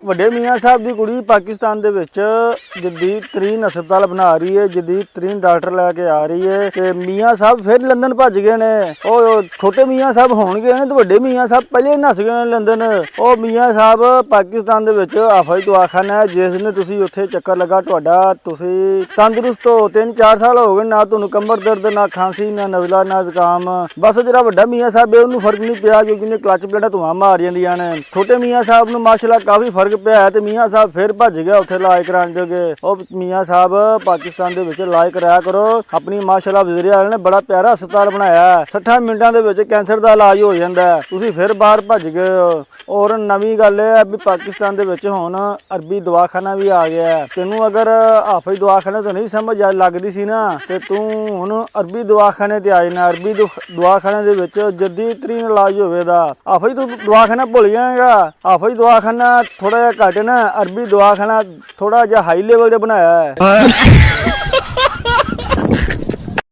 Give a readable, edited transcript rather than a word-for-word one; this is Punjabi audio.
ਵੱਡੇ ਮੀਆਂ ਸਾਹਿਬ ਦੀ ਕੁੜੀ ਪਾਕਿਸਤਾਨ ਦੇ ਵਿੱਚ ਜਦੀਦ ਤਰੀਨ ਹਸਪਤਾਲ ਬਣਾ ਰਹੀ ਹੈ, ਜਦੀਦ ਤਰੀਨ ਡਾਕਟਰ ਲੈ ਕੇ ਆ ਰਹੀ ਹੈ ਤੇ ਮੀਆਂ ਸਾਹਿਬ ਫਿਰ ਲੰਦਨ ਭੱਜ ਗਏ ਨੇ। ਉਹ ਛੋਟੇ ਮੀਆਂ ਸਾਹਿਬ ਹੋਣਗੇ ਨੇ ਤੇ ਵੱਡੇ ਮੀਆਂ ਸਾਹਿਬ ਪਹਿਲੇ ਨੱਸ ਗਏ ਨੇ ਲੰਦਨ। ਉਹ ਮੀਆਂ ਸਾਹਿਬ ਪਾਕਿਸਤਾਨ ਦੇ ਵਿੱਚ ਆਫਤ ਦਵਾਖਾਨਾ ਹੈ, ਜਿਸ ਨੇ ਤੁਸੀਂ ਉੱਥੇ ਚੱਕਰ ਲੱਗਾ ਤੁਹਾਡਾ, ਤੁਸੀਂ ਤੰਦਰੁਸਤ ਹੋ 3-4 ਸਾਲ ਹੋ ਗਏ, ਨਾ ਤੁਹਾਨੂੰ ਕਮਰ ਦਰਦ, ਨਾ ਖਾਂਸੀ, ਨਾ ਨਜ਼ਲਾ, ਨਾ ਜ਼ੁਕਾਮ। ਬਸ ਜਿਹੜਾ ਵੱਡਾ ਮੀਆਂ ਸਾਹਿਬ ਹੈ ਉਹਨੂੰ ਫਰਕ ਨਹੀਂ ਪਿਆ ਕਿਉਂਕਿ ਉਹਨੇ ਕਲਚ ਪਲੇਟਾਂ ਧੂਆਂ ਮਾਰ ਜਾਂਦੀਆਂ ਨੇ। ਛੋਟੇ ਮੀਆਂ ਸਾਹਿਬ ਨੂੰ ਮਾਸ਼ਾਅੱਲਾ ਕਾਫੀ ਫਰਕ ਪਿਆ ਤੇ ਮੀਆਂ ਸਾਹਿਬ ਫਿਰ ਭੱਜ ਗਿਆ ਉੱਥੇ ਇਲਾਜ ਕਰਾਉਣ ਜੋਗੇ। ਉਹ ਮੀਆਂ ਸਾਹਿਬ ਪਾਕਿਸਤਾਨ ਦੇ ਵਿੱਚ ਇਲਾਜ ਕਰਾਇਆ ਕਰੋ ਆਪਣੀ। ਮਾਸ਼ਾਅੱਲਾ ਵਜ਼ੀਰ ਆਜ਼ਮ ਨੇ ਬੜਾ ਪਿਆਰਾ ਹਸਪਤਾਲ ਬਣਾਇਆ, 60 ਮਿੰਟਾਂ ਦੇ ਵਿੱਚ ਕੈਂਸਰ ਦਾ ਇਲਾਜ ਹੋ ਜਾਂਦਾ। ਤੁਸੀਂ ਫਿਰ ਬਾਹਰ ਭੱਜ ਗਏ ਹੋ। ਔਰ ਨਵੀਂ ਗੱਲ ਇਹ ਹੈ ਵੀ ਪਾਕਿਸਤਾਨ ਦੇ ਵਿੱਚ ਹੁਣ ਅਰਬੀ ਦਵਾਖਾਨਾ ਵੀ ਆ ਗਿਆ। ਤੈਨੂੰ ਅਗਰ ਹਾਫਿਜ਼ ਦਵਾਖਾਨੇ ਤੋਂ ਨਹੀਂ ਸਮਝ ਲੱਗਦੀ ਸੀ ਨਾ ਤੇ ਤੂੰ ਹੁਣ ਅਰਬੀ ਦਵਾਖਾਨੇ ਤੇ ਆ ਜਾਣਾ। ਅਰਬੀ ਦਵਾਖਾਨੇ ਦੇ ਵਿੱਚ ਜਦੀਦ ਤਰੀਨ ਇਲਾਜ ਹੋਵੇਗਾ। ਹਾਫਿਜ਼ ਤੂੰ ਦਵਾਖਾਨਾ ਭੁੱਲ ਜਾਏਗਾ। ਹਾਫਿਜ਼ ਦਵਾਖਾਨਾ ਥੋੜਾ ਜਿਹਾ ਘੱਟ ਨਾ, ਅਰਬੀ ਦਵਾਖਾਨਾ ਥੋੜਾ ਜਿਹਾ ਹਾਈ ਲੈਵਲ ਤੇ ਬਣਾਇਆ ਹੈ।